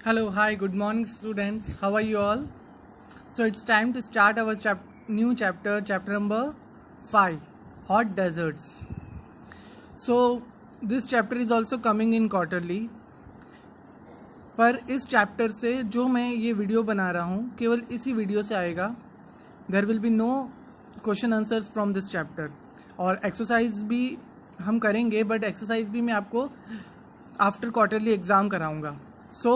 Hello, hi, good morning, students. How are you all? So it's time to start our new chapter, chapter number 5, Hot Deserts. So this chapter is also coming in quarterly. पर इस chapter से जो मैं ये video बना रहा हूँ केवल इसी वीडियो से आएगा. There will be no question answers from this chapter. और एक्सरसाइज भी हम करेंगे, बट एक्सरसाइज भी मैं आपको आफ्टर क्वार्टरली एग्ज़ाम कराऊंगा. So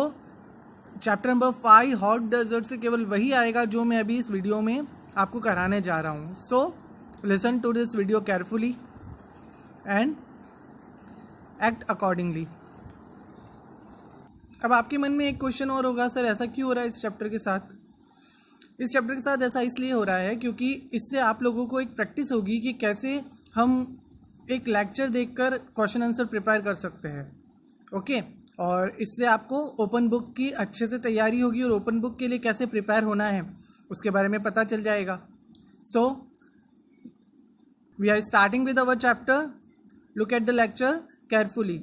chapter number 5 hot desert से केवल वही आएगा जो मैं अभी इस वीडियो में आपको कराने जा रहा हूँ. So listen to this video carefully and act accordingly. अब आपके मन में एक क्वेश्चन और होगा, सर ऐसा क्यों हो रहा है इस चैप्टर के साथ? इस चैप्टर के साथ ऐसा इसलिए हो रहा है क्योंकि इससे आप लोगों को एक प्रैक्टिस होगी कि कैसे हम एक लेक्चर देखकर क्वेश्चन आंसर प्रिपेयर कर सकते हैं. ओके और इससे आपको ओपन बुक की अच्छे से तैयारी होगी और ओपन बुक के लिए कैसे प्रिपेयर होना है उसके बारे में पता चल जाएगा. So we are starting with our chapter. Look at the lecture carefully.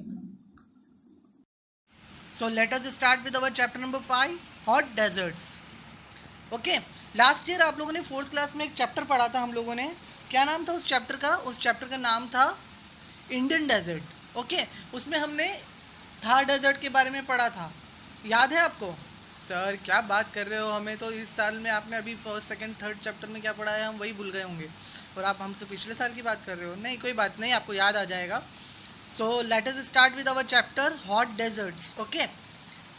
So let us start with our chapter number 5 hot deserts. Okay, last year आप लोगों ने 4th क्लास में एक चैप्टर पढ़ा था हम लोगों ने. क्या नाम था उस चैप्टर का? उस चैप्टर का नाम था इंडियन डेजर्ट. ओके उसमें हमने थार डेजर्ट के बारे में पढ़ा था. याद है आपको? सर क्या बात कर रहे हो, हमें तो इस साल में आपने अभी फर्स्ट सेकंड थर्ड चैप्टर में क्या पढ़ा है हम वही भूल गए होंगे और आप हमसे पिछले साल की बात कर रहे हो. नहीं कोई बात नहीं, आपको याद आ जाएगा. So let us start with our chapter hot deserts. Okay,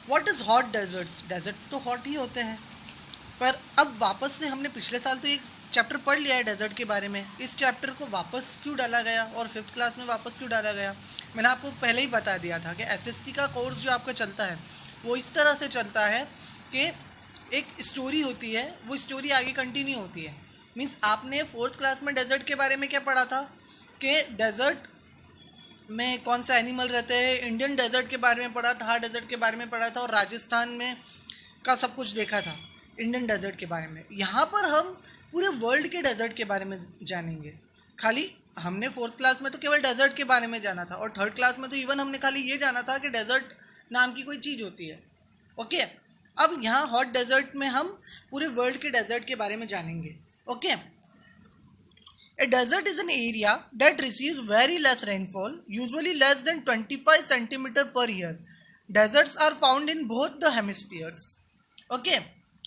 what is hot deserts? Deserts तो hot ही होते हैं, पर अब वापस से हमने पिछले साल तो एक चैप्टर पढ़ लिया है डेजर्ट के बारे में. इस चैप्टर को वापस क्यों डाला गया और 5th क्लास में वापस क्यों डाला गया? मैंने आपको पहले ही बता दिया था कि एसएसटी का कोर्स जो आपका चलता है वो इस तरह से चलता है कि एक स्टोरी होती है, वो स्टोरी आगे कंटिन्यू होती है. मीन्स आपने 4th क्लास में डेजर्ट के बारे में क्या पढ़ा था कि डेजर्ट में कौन सा एनिमल रहते हैं. इंडियन डेजर्ट के बारे में पढ़ा, थार डेजर्ट के बारे में पढ़ा था और राजस्थान में का सब कुछ देखा था इंडियन डेजर्ट के बारे में. यहाँ पर हम पूरे वर्ल्ड के डेजर्ट के बारे में जानेंगे. खाली हमने 4th क्लास में तो केवल डेजर्ट के बारे में जाना था और 3rd क्लास में तो इवन हमने खाली ये जाना था कि डेजर्ट नाम की कोई चीज़ होती है. ओके अब यहाँ हॉट डेजर्ट में हम पूरे वर्ल्ड के डेजर्ट के बारे में जानेंगे. Okay A desert is an area that receives very less rainfall, usually less than 25 centimeter per year. Deserts are found in both the hemispheres. Okay,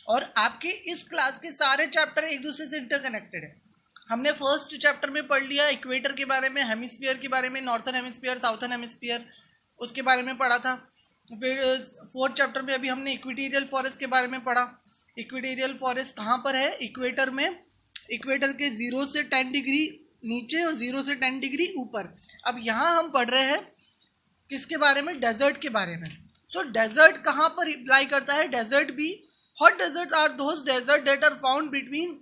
और आपके इस क्लास के सारे चैप्टर एक दूसरे से इंटरकनेक्टेड है. हमने फर्स्ट चैप्टर में पढ़ लिया इक्वेटर के बारे में, हेमिस्फीयर के बारे में, नॉर्थन हेमिस्फीयर, साउथर्न हेमिस्फीयर उसके बारे में पढ़ा था. फिर 4th चैप्टर में अभी हमने इक्वेटोरियल फॉरेस्ट के बारे में पढ़ा. इक्वेटोरियल फॉरेस्ट कहाँ पर है? इक्वेटर में. इक्वेटर के 0 से 10 डिग्री नीचे और 0 से 10 डिग्री ऊपर. अब यहाँ हम पढ़ रहे हैं किसके बारे में? डेजर्ट के बारे में. सो डेजर्ट कहाँ पर अप्लाई करता है? डेजर्ट भी. Hot desert are those desert that are found between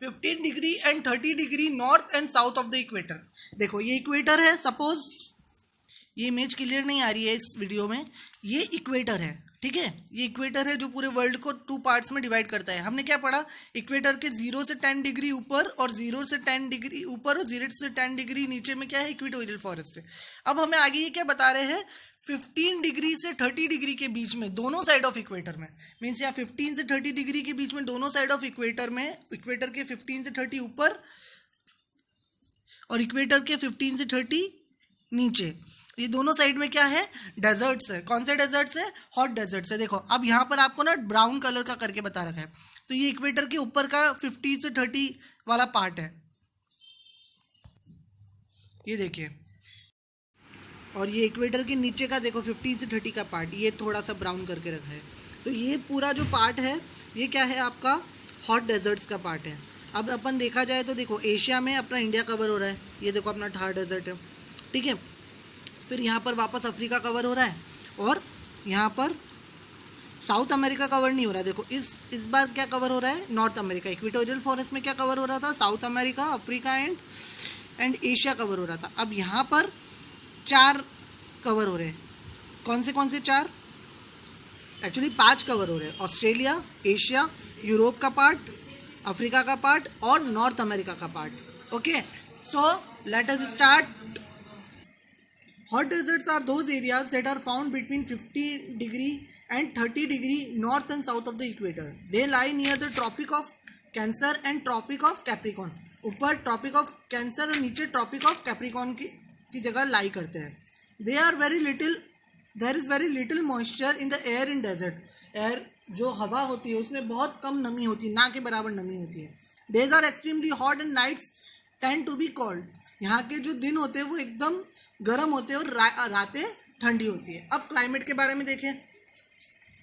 15 degree and 30 degree north and south of the equator. देखो ये इक्वेटर है, सपोज ये इमेज क्लियर नहीं आ रही है इस वीडियो में. ये इक्वेटर है, ठीक है. ये इक्वेटर है जो पूरे वर्ल्ड को 2 पार्ट्स में डिवाइड करता है. हमने क्या पढ़ा? इक्वेटर के 0 से 10 डिग्री ऊपर और 0 से 10 डिग्री ऊपर और 0 से 10 डिग्री नीचे में क्या है? इक्वेटोरियल फॉरेस्ट है. अब हमें आगे ये क्या बता रहे हैं? 15 डिग्री से 30 डिग्री के बीच में दोनों साइड ऑफ इक्वेटर में, मीन्स यहाँ 15 से 30 डिग्री के बीच में दोनों साइड ऑफ इक्वेटर में, इक्वेटर के 15 से 30 ऊपर और इक्वेटर के 15 से 30 नीचे, ये दोनों साइड में क्या है? डेजर्ट्स है. कौन से डेजर्ट्स है? हॉट डेजर्ट्स है. देखो अब यहाँ पर आपको ना ब्राउन कलर का करके बता रखा है, तो ये इक्वेटर के ऊपर का 50 से 30 वाला पार्ट है, ये देखिए. और ये इक्वेटर के नीचे का देखो 15 से 30 का पार्ट, ये थोड़ा सा ब्राउन करके रखा है. तो ये पूरा जो पार्ट है ये क्या है? आपका हॉट डेजर्ट्स का पार्ट है. अब अपन देखा जाए तो देखो एशिया में अपना इंडिया कवर हो रहा है, ये देखो अपना थार डेजर्ट है, ठीक है. फिर यहाँ पर वापस अफ्रीका कवर हो रहा है और यहाँ पर साउथ अमेरिका कवर नहीं हो रहा है. देखो इस बार क्या कवर हो रहा है? North America. इक्वेटोरियल फॉरेस्ट में क्या कवर हो रहा था? South America, Africa and Asia cover हो रहा था. अब यहाँ पर 4 कवर हो रहे हैं. कौन से 4? एक्चुअली 5 कवर हो रहे हैं. ऑस्ट्रेलिया, एशिया, यूरोप का पार्ट, अफ्रीका का पार्ट और नॉर्थ अमेरिका का part. Okay so let us start. Hot deserts are those areas that are found between 50 degree and 30 degree north and south of the equator. They lie near the Tropic of Cancer and Tropic of Capricorn. ऊपर Tropic of Cancer और नीचे Tropic of Capricorn की जगह लाई करते हैं. They are very little. There is very little moisture in the air in desert. Air जो हवा होती है उसमें बहुत कम नमी होती है, ना के बराबर नमी होती है. Days are extremely hot and nights tend to be cold. यहाँ के जो दिन होते हैं वो एकदम गर्म होते हैं और रातें ठंडी होती है. अब क्लाइमेट के बारे में देखें.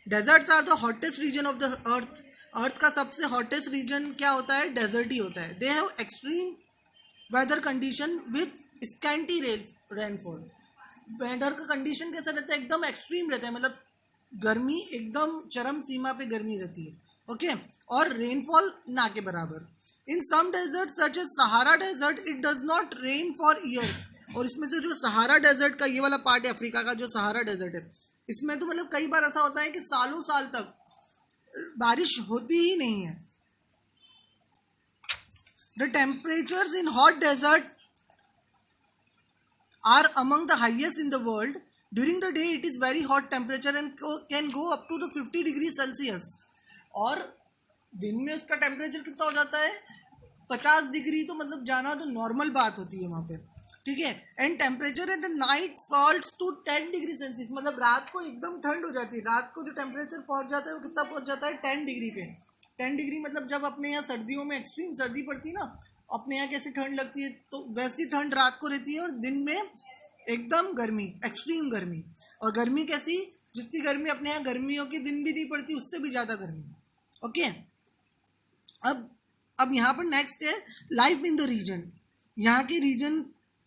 Deserts are the hottest region of the earth. Earth का सबसे हॉटेस्ट रीजन क्या होता है? डेजर्ट ही होता है. They have extreme weather condition with scanty rainfall. Weather का कंडीशन कैसा रहता है? एकदम एक्सट्रीम रहता है, मतलब गर्मी एकदम चरम सीमा पे गर्मी रहती है. ओके और रेनफॉल ना के बराबर. In some desert such as Sahara desert it does not rain for years. और इसमें से जो सहारा डेजर्ट का ये वाला पार्ट है अफ्रीका का, जो सहारा डेजर्ट है, इसमें तो मतलब कई बार ऐसा होता है कि सालों साल तक बारिश होती ही नहीं है. The temperatures in hot desert are among the highest in the world. During the day it is very hot temperature and can go up to the 50 degrees Celsius. और दिन में उसका टेम्परेचर कितना हो जाता है? 50 डिग्री. तो मतलब जाना तो नॉर्मल बात होती है वहाँ पे, ठीक है. And temperature at the night falls to 10 degree celsius. मतलब रात को एकदम ठंड हो जाती है. रात को जो टेम्परेचर पहुँच जाता है वो कितना पहुँच जाता है? 10 डिग्री पे. 10 डिग्री मतलब जब अपने यहाँ सर्दियों में एक्सट्रीम सर्दी पड़ती है ना, अपने यहाँ कैसे ठंड लगती है, तो वैसी ठंड रात को रहती है और दिन में एकदम गर्मी, एक्सट्रीम गर्मी. और गर्मी कैसी? जितनी गर्मी अपने यहाँ गर्मियों के दिन भी नहीं पड़ती उससे भी ज़्यादा गर्मी. ओके अब यहाँ पर नेक्स्ट है लाइफ इन द रीजन. यहाँ के रीजन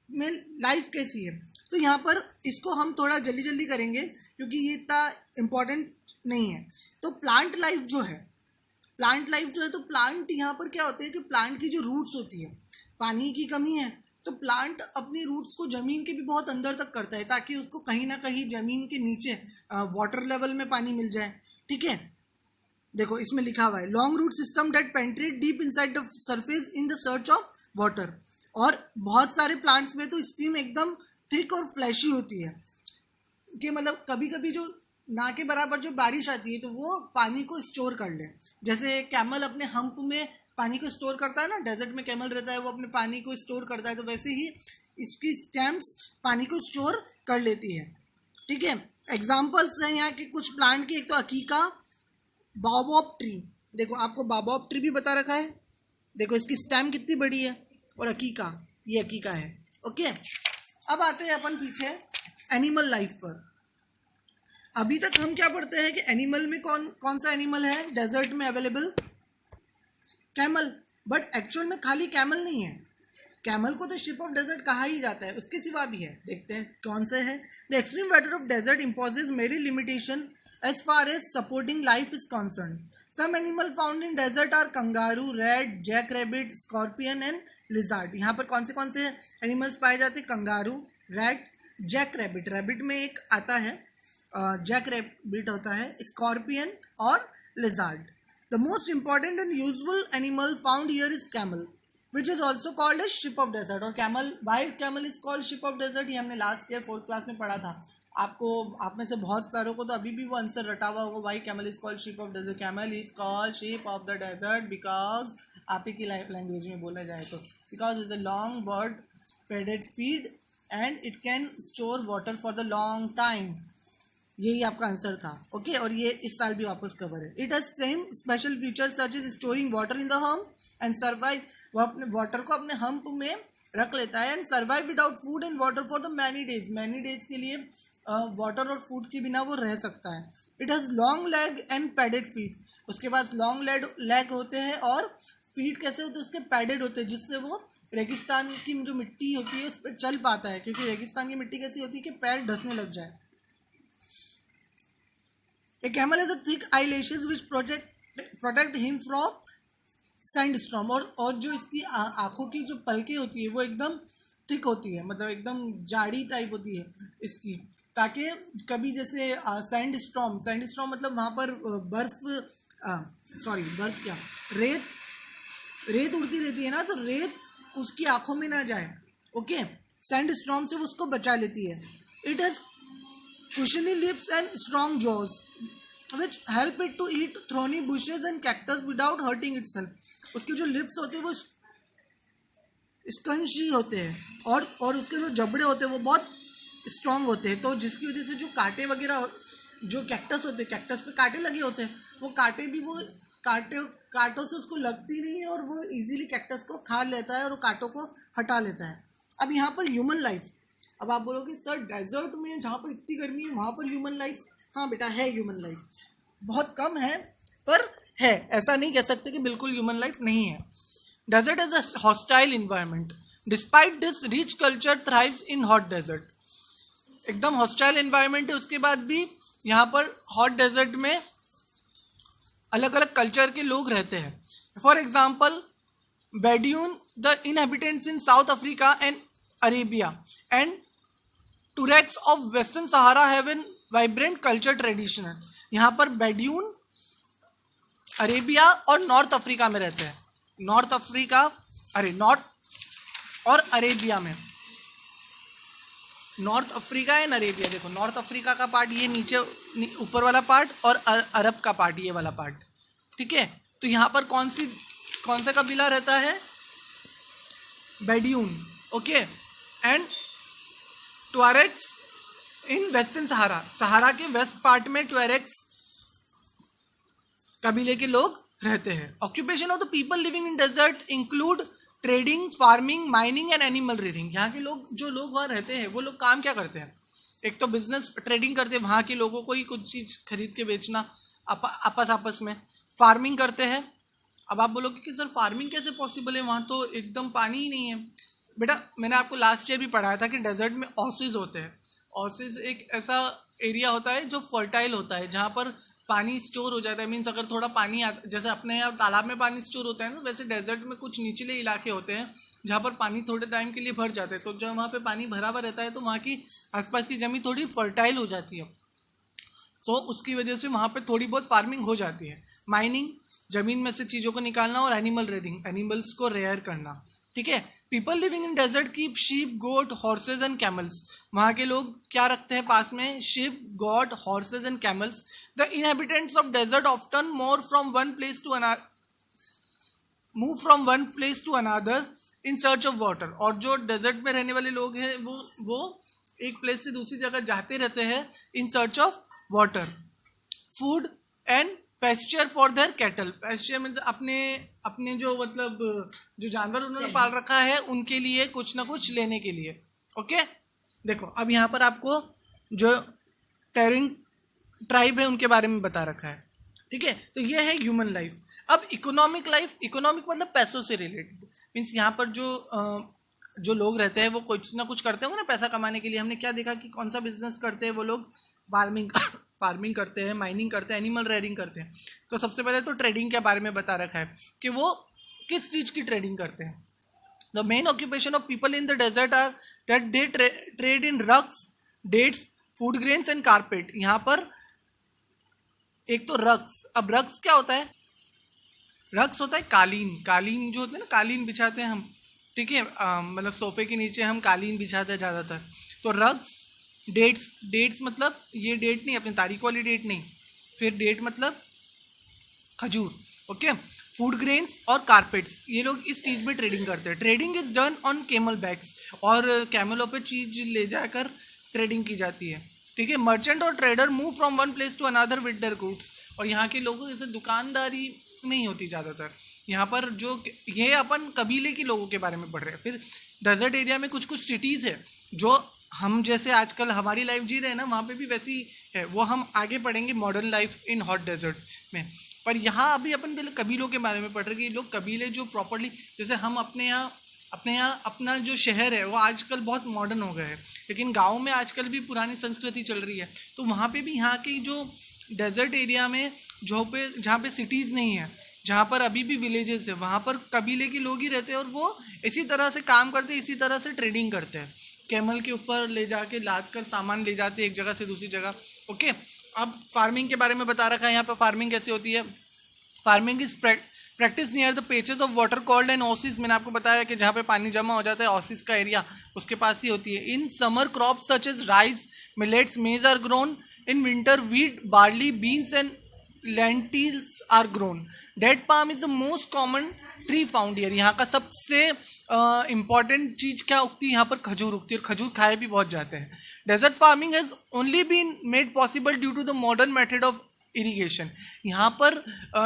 में लाइफ कैसी है? तो यहाँ पर इसको हम थोड़ा जल्दी जल्दी करेंगे क्योंकि ये इतना इम्पोर्टेंट नहीं है. तो प्लांट लाइफ जो है, तो प्लांट यहाँ पर क्या होते हैं कि प्लांट की जो रूट्स होती है, पानी की कमी है तो प्लांट अपनी रूट्स को ज़मीन के भी बहुत अंदर तक करता है ताकि उसको कहीं ना कहीं ज़मीन के नीचे वाटर लेवल में पानी मिल जाए. ठीक है, देखो इसमें लिखा हुआ है long root system that penetrate deep inside the surface in the search of water. और बहुत सारे प्लांट्स में तो स्टीम एकदम थिक और फ्लैशी होती है कि मतलब कभी कभी जो ना के बराबर जो बारिश आती है तो वो पानी को स्टोर कर ले. जैसे कैमल अपने हम्प में पानी को स्टोर करता है ना, डेजर्ट में कैमल रहता है वो अपने पानी को स्टोर करता है, तो वैसे ही इसकी स्टेम्स पानी को स्टोर कर लेती है. ठीक है, एग्जाम्पल्स हैं यहाँ के कुछ प्लांट के. एक तो अकीका, बाओबॉब ट्री. देखो आपको बाओबॉब ट्री भी बता रखा है. देखो इसकी स्टेम कितनी बड़ी है. और अकीका, ये अकीका है. ओके अब आते हैं अपन पीछे एनिमल लाइफ पर. अभी तक हम क्या पढ़ते हैं कि एनिमल में कौन सा एनिमल है डेजर्ट में अवेलेबल? कैमल. बट एक्चुअल में खाली कैमल नहीं है. कैमल को तो शिप ऑफ डेजर्ट कहा ही जाता है, उसके सिवा भी है. देखते हैं कौन से है. The extreme weather of desert imposes many limitation as far as supporting life is concern. Some animal found in desert are kangaroo, rat, jack rabbit, scorpion and lizard. यहाँ पर कौन से एनिमल्स पाए जाते हैं? Kangaroo, rat, jack rabbit. Rabbit में एक आता है जैक रैबिट होता है, स्कॉर्पियन और lizard. The most important and useful animal found here is camel which is also called as ship of desert. और camel, why camel is called ship of desert, ये हमने लास्ट ईयर 4th क्लास में पढ़ा था. आप में से बहुत सारों को तो अभी भी वो आंसर रटा हुआ होगा. Why camel is called ship of desert? Camel is called ship of the desert because आप ही की लैंग्वेज में बोला जाए तो because is the long bird padded feet and it can store water for the long time. यही आपका answer था. ओके और ये इस साल भी वापस कवर है. It has same special feature such is storing water in the hump and survive. वो अपने वाटर को अपने हम्प में रख लेता है and survive without food and water for the many days के लिए वाटर और फूड के बिना वो रह सकता है. It has long leg and padded feet. उसके पास लॉन्ग लेग होते हैं और फीट कैसे होते हैं? उसके पैडेड होते हैं जिससे वो रेगिस्तान की जो मिट्टी होती है उस पर चल पाता है, क्योंकि रेगिस्तान की मिट्टी कैसी होती है कि पैर ढसने लग जाए. A camel has a thick eyelashes which protect him from sandstorm. और जो इसकी आँखों की जो पलकें होती है वो एकदम थिक होती है, मतलब एकदम जाड़ी टाइप होती है इसकी, ताकि कभी जैसे सैंडस्टॉर्म मतलब वहाँ पर रेत उड़ती रहती है ना, तो रेत उसकी आँखों में ना जाए. ओके, सैंडस्टॉर्म से वो उसको बचा लेती है. It has cushiony lips and strong jaws, which help it to eat thorny bushes and cactus without hurting itself. उसके जो लिप्स होते हैं वो स्कंशी होते हैं और उसके जो जबड़े होते हैं वो बहुत स्ट्रांग होते हैं, तो जिसकी वजह से जो कांटे वगैरह जो कैक्टस होते हैं, कैक्टस पे कांटे लगे होते हैं, वो कांटे भी वो कांटों से उसको लगती नहीं है और वो इजीली कैक्टस को खा लेता है और वो कांटों को हटा लेता है. अब यहाँ पर ह्यूमन लाइफ, अब आप बोलोगे सर डेजर्ट में जहाँ पर इतनी गर्मी है वहाँ पर ह्यूमन लाइफ, हाँ बेटा है ह्यूमन लाइफ, बहुत कम है पर है, ऐसा नहीं कह सकते कि बिल्कुल ह्यूमन लाइफ नहीं है. Desert is a hostile environment. Despite this rich culture thrives in hot desert. एकदम हॉस्टाइल इन्वायरमेंट है, उसके बाद भी यहाँ पर हॉट डेजर्ट में अलग अलग कल्चर के लोग रहते हैं. For example Bedouin, the inhabitants in South Africa and Arabia and Tuaregs of western Sahara have an vibrant culture tradition. यहाँ पर बेड्यून अरेबिया और नॉर्थ अफ्रीका में रहते हैं. नॉर्थ और अरेबिया में, नॉर्थ अफ्रीका एंड अरेबिया. देखो नॉर्थ अफ्रीका का पार्ट ये नीचे ऊपर वाला पार्ट और अरब का पार्ट ये वाला पार्ट, ठीक है. तो यहाँ पर कौन सा कबीला रहता है? बेड्यून, ओके. एंड ट्वारेक्स इन वेस्टर्न सहारा, सहारा के वेस्ट पार्ट में ट्वारेक्स कबीले के लोग रहते हैं. Occupation of the people living in desert include trading, farming, mining and animal rearing. यहाँ के लोग जो लोग वहाँ रहते हैं वो लोग काम क्या करते हैं? एक तो बिजनेस ट्रेडिंग करते हैं, वहाँ के लोगों को ही कुछ चीज़ खरीद के बेचना आपस में. फार्मिंग करते हैं. अब आप बोलोगे कि सर फार्मिंग कैसे पॉसिबल है, वहाँ तो एकदम पानी ही नहीं है. बेटा मैंने आपको लास्ट ईयर भी पढ़ाया था कि डेजर्ट में ओसिस होते हैं. ओसिस एक ऐसा एरिया होता है जो फर्टाइल होता है, जहाँ पर पानी स्टोर हो जाता है. मीन्स अगर थोड़ा पानी जैसे अपने यहाँ तालाब में पानी स्टोर होता है ना, वैसे डेजर्ट में कुछ निचले इलाके होते हैं जहाँ पर पानी थोड़े टाइम के लिए भर जाता है. तो जब वहाँ पे पानी भरा हुआ रहता है तो वहाँ की आसपास की ज़मीन थोड़ी फर्टाइल हो जाती है. सो उसकी वजह से वहाँ पे थोड़ी बहुत फार्मिंग हो जाती है. माइनिंग, ज़मीन में से चीज़ों को निकालना, और एनिमल रेयरिंग, एनिमल्स को रेयर करना, ठीक है. People living in desert keep sheep, goat, horses and camels. वहाँ के लोग क्या रखते हैं पास में? Sheep, goat, horses and camels. The inhabitants of desert often move from one place to another in search of water. और जो डेजर्ट में रहने वाले लोग हैं वो एक प्लेस से दूसरी जगह जाते रहते हैं in search of water. Food and pasture for their cattle. Pasture means अपने जो मतलब जो जानवर उन्होंने पाल रखा है उनके लिए कुछ ना कुछ लेने के लिए. ओके देखो अब यहाँ पर आपको जो टेरिंग ट्राइब है उनके बारे में बता रखा है, ठीक है. तो ये है ह्यूमन लाइफ. अब इकोनॉमिक लाइफ, इकोनॉमिक मतलब पैसों से रिलेटेड. मीन्स यहाँ पर जो लोग रहते हैं वो कुछ ना कुछ करते होंगे ना पैसा कमाने के लिए. हमने क्या देखा कि कौन सा बिजनेस करते हैं वो लोग? फार्मिंग करते हैं, माइनिंग करते हैं, एनिमल रेयरिंग करते हैं. तो सबसे पहले तो ट्रेडिंग के बारे में बता रखा है कि वो किस चीज़ की ट्रेडिंग करते हैं. The main occupation of people in the desert are that they trade in rugs, dates, food grains and carpet. यहाँ पर एक तो रक्स. अब रक्स क्या होता है? रक्स होता है कालीन जो होते हैं ना, कालीन बिछाते हैं हम, ठीक है. मतलब सोफे के नीचे हम कालीन बिछाते हैं ज़्यादातर. तो रक्स, डेट्स मतलब ये डेट नहीं, अपने तारीख वाली डेट नहीं, फिर डेट मतलब खजूर, ओके. फूड ग्रेन्स और कारपेट्स, ये लोग इस चीज़ में ट्रेडिंग करते हैं. Trading is done on camel bags, और कैमलों पे चीज़ ले जाकर ट्रेडिंग की जाती है, ठीक है. मर्चेंट और trader move from one place to another with their goods. और यहाँ के लोगों जैसे दुकानदारी नहीं होती ज़्यादातर. यहाँ पर जो ये अपन कबीले के लोगों के बारे में पढ़ रहे हैं. फिर डेजर्ट एरिया में कुछ सिटीज़ है जो हम जैसे आजकल हमारी लाइफ जी रहे हैं ना, वहाँ पे भी वैसी है. वो हम आगे पढ़ेंगे modern life in hot desert में. पर यहाँ अभी अपन पहले कबीलों के बारे में पढ़ रहे हैं कि लोग कबीले जो प्रॉपर्ली, जैसे हम अपने यहाँ अपना जो शहर है वो आजकल बहुत मॉडर्न हो गया है, लेकिन गांव में आजकल भी पुरानी संस्कृति चल रही है. तो वहाँ पे भी यहाँ की जो डेजर्ट एरिया में जहाँ पे सिटीज़ नहीं है, जहाँ पर अभी भी विलेजेस है, वहाँ पर कबीले के लोग ही रहते हैं और वो इसी तरह से काम करते हैं, इसी तरह से ट्रेडिंग करते हैं. कैमल के ऊपर ले जाके लाद कर सामान ले जाते हैं एक जगह से दूसरी जगह, ओके. अब फार्मिंग के बारे में बता रखा है यहाँ पर. फार्मिंग कैसे होती है? Farming is practice near the patches of water called and Oasis. मैंने आपको बताया कि जहाँ पे पानी जमा हो जाता है ओसिस का एरिया, उसके पास ही होती है. In summer crops such as rice, millets, maize are grown. In winter, wheat, barley, beans and lentils are grown. Date palm is the most common tree found year. यहाँ का सबसे इम्पॉर्टेंट चीज़ क्या उगती है? यहाँ पर खजूर उगती है और खजूर खाए भी बहुत जाते हैं. Desert farming has only been made possible due to the modern method of irrigation. यहाँ पर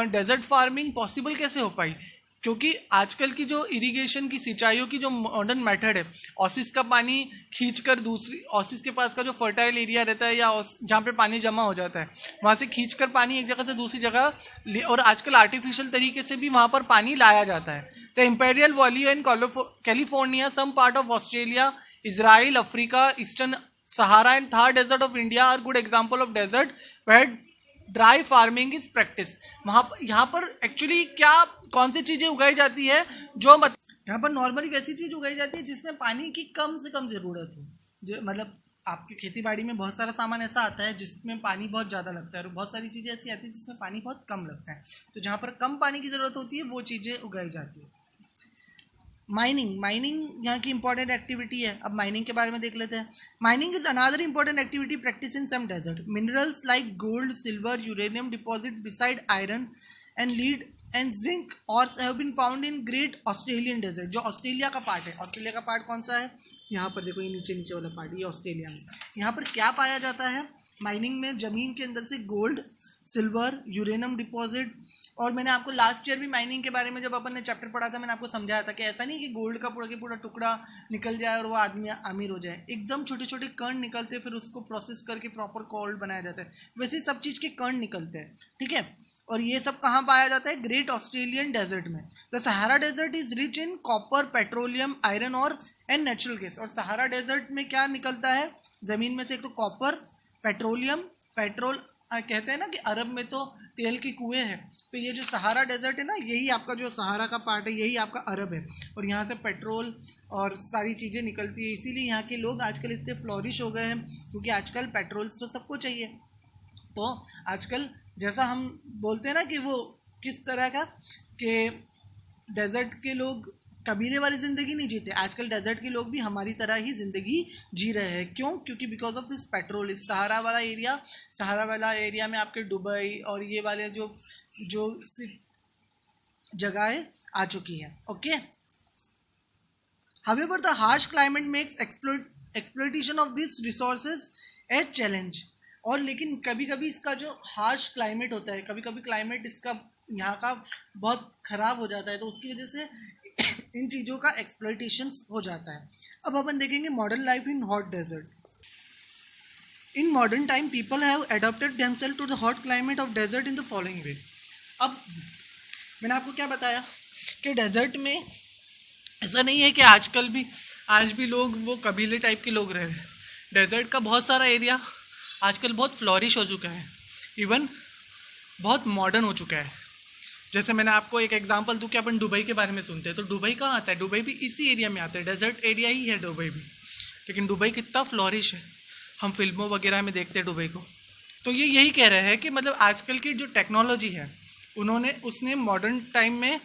डेजर्ट फार्मिंग पॉसिबल कैसे हो पाई? क्योंकि आजकल की जो इरिगेशन की सिंचाइयों की जो मॉडर्न मेथड है, ओसिस का पानी खींचकर दूसरी ओसिस के पास का जो फर्टाइल एरिया रहता है या जहाँ पे पानी जमा हो जाता है वहाँ से खींचकर पानी एक जगह से दूसरी जगह, और आजकल आर्टिफिशियल तरीके से भी वहाँ पर पानी लाया जाता है. The imperial valley in California, some part of Australia, Israel, Africa, eastern Sahara and Thar desert of India are good example of desert where dry farming is practice. यहाँ पर एक्चुअली क्या कौन सी चीज़ें उगाई जाती है? जो यहाँ पर नॉर्मली वैसी चीज़ उगाई जाती है जिसमें पानी की कम से कम ज़रूरत हो. जो मतलब आपकी खेती बाड़ी में बहुत सारा सामान ऐसा आता है जिसमें पानी बहुत ज़्यादा लगता है और बहुत सारी चीज़ें ऐसी आती है जिसमें पानी बहुत कम लगता है. तो जहाँ पर कम पानी की ज़रूरत होती है वो चीज़ें उगाई जाती है. माइनिंग यहाँ की इंपॉर्टेंट एक्टिविटी है. अब माइनिंग के बारे में देख लेते हैं. Mining is another important activity practice in some desert. Minerals like gold, silver, uranium deposit beside iron and lead and zinc ores have been found in great Australian desert. जो Australia का part है, Australia का part कौन सा है? यहाँ पर देखो, ये नीचे वाला पार्ट, ये ऑस्ट्रेलिया में. यहाँ पर क्या पाया जाता है माइनिंग में? ज़मीन के अंदर से गोल्ड, सिल्वर, यूरेनियम डिपॉजिट. और मैंने आपको लास्ट ईयर भी माइनिंग के बारे में जब अपन ने चैप्टर पढ़ा था, मैंने आपको समझाया था कि ऐसा नहीं कि गोल्ड का पूरा के पूरा टुकड़ा निकल जाए और वो आदमी अमीर हो जाए. एकदम छोटे छोटे कण निकलते हैं, फिर उसको प्रोसेस करके प्रॉपर गोल्ड बनाया जाता है. वैसे सब चीज़ के कण निकलते हैं, ठीक है. और ये सब कहाँ पाया जाता है? ग्रेट ऑस्ट्रेलियन डेजर्ट में. The Sahara desert is rich in copper, petroleum, iron ore and natural gas. और सहारा डेजर्ट में क्या निकलता है ज़मीन में से? एक तो कॉपर, पेट्रोलियम, पेट्रोल. कहते हैं ना कि अरब में तो तेल के कुएं हैं, तो ये जो सहारा डेजर्ट है ना, यही आपका जो सहारा का पार्ट है, यही आपका अरब है. और यहाँ से पेट्रोल और सारी चीज़ें निकलती है. इसीलिए यहाँ के लोग आजकल इतने फ्लॉरिश हो गए हैं, क्योंकि आजकल पेट्रोल तो सबको चाहिए. तो आजकल जैसा हम बोलते हैं ना कि वो किस तरह का कि डेजर्ट के लोग कबीले वाली ज़िंदगी नहीं जीते, आजकल डेजर्ट के लोग भी हमारी तरह ही ज़िंदगी जी रहे हैं. क्यों? क्योंकि बिकॉज ऑफ दिस पेट्रोल. इस सहारा वाला एरिया में आपके दुबई और ये वाले जो जगहें आ चुकी हैं. Okay. However the harsh climate makes exploitation of this resources a challenge. और लेकिन कभी कभी इसका जो हार्श क्लाइमेट होता है, कभी कभी क्लाइमेट इसका यहाँ का बहुत ख़राब हो जाता है, तो उसकी वजह से इन चीज़ों का एक्सप्लॉइटेशन हो जाता है. अब अपन देखेंगे modern life in hot desert. In modern time people have adopted themselves to the hot climate of desert in the following way. अब मैंने आपको क्या बताया कि डेजर्ट में ऐसा नहीं है कि आज भी लोग वो कबीले टाइप के लोग रहे हैं. डेजर्ट का बहुत सारा एरिया आजकल बहुत फ्लॉरिश हो चुका है, इवन बहुत मॉडर्न हो चुका है. जैसे मैंने आपको एक एग्जांपल दूं कि अपन दुबई के बारे में सुनते हैं, तो दुबई कहाँ आता है? दुबई भी इसी एरिया में आता है, डेजर्ट एरिया ही है दुबई भी. लेकिन दुबई कितना फ्लॉरिश है, हम फिल्मों वगैरह में देखते हैं दुबई को. तो ये यही कह रहे हैं कि मतलब आजकल की जो टेक्नोलॉजी है उसने मॉडर्न टाइम में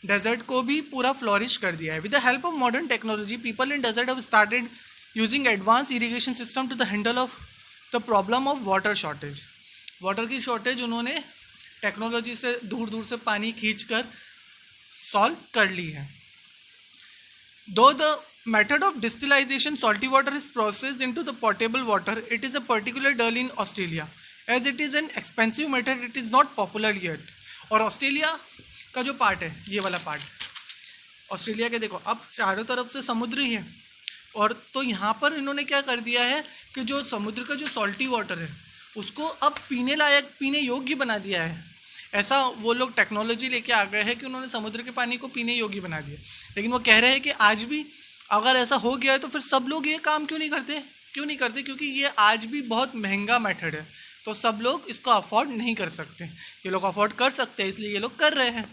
डेजर्ट को भी पूरा फ्लॉरिश कर दिया है. With the help of modern technology people in desert have started using advance irrigation system to the handle of the problem of water shortage. Water की शॉर्टेज उन्होंने टेक्नोलॉजी से दूर से पानी खींचकर सॉल्व कर ली है. Though the method of distillation salty water is processed into the portable water, it is a particular dull in Australia. As it is an expensive method, it is not popular yet. और Australia का जो part है, ये वाला part Australia के, देखो अब चारों तरफ से समुद्र ही है. और तो यहाँ पर इन्होंने क्या कर दिया है कि जो समुद्र का जो सॉल्टी वाटर है उसको अब पीने योग्य बना दिया है. ऐसा वो लोग टेक्नोलॉजी लेके आ गए हैं कि उन्होंने समुद्र के पानी को पीने योग्य बना दिया. लेकिन वो कह रहे हैं कि आज भी अगर ऐसा हो गया है तो फिर सब लोग ये काम क्यों नहीं करते? क्योंकि ये आज भी बहुत महंगा मेथड है, तो सब लोग इसको अफोर्ड नहीं कर सकते. ये लोग अफोर्ड कर सकते हैं, इसलिए ये लोग कर रहे हैं.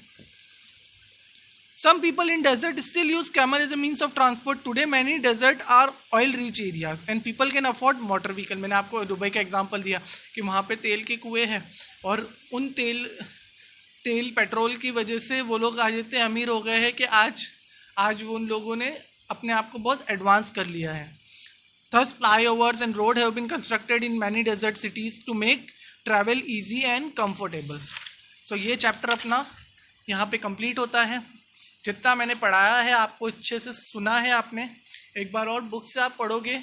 Some people in desert still use camel as a means of transport. Today many desert are oil rich areas and people can afford motor vehicle. मैंने आपको दुबई का एग्जांपल दिया कि वहाँ पे तेल के कुएं हैं और उन तेल पेट्रोल की वजह से वो लोग आज इतने अमीर हो गए हैं कि आज उन लोगों ने अपने आप को बहुत एडवांस कर लिया है. Thus, flyovers and road have been constructed in many desert cities to make travel easy and comfortable. So ये चैप्टर अपना यहाँ पे कंप्लीट होता है. जितना मैंने पढ़ाया है आपको अच्छे से सुना है आपने. एक बार और बुक से आप पढ़ोगे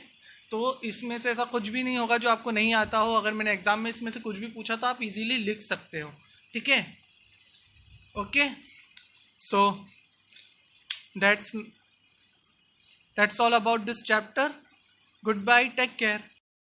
तो इसमें से ऐसा कुछ भी नहीं होगा जो आपको नहीं आता हो. अगर मैंने एग्जाम में इसमें से कुछ भी पूछा तो आप इजीली लिख सकते हो. ठीक है. Okay. So that's all about this chapter. Goodbye, take care.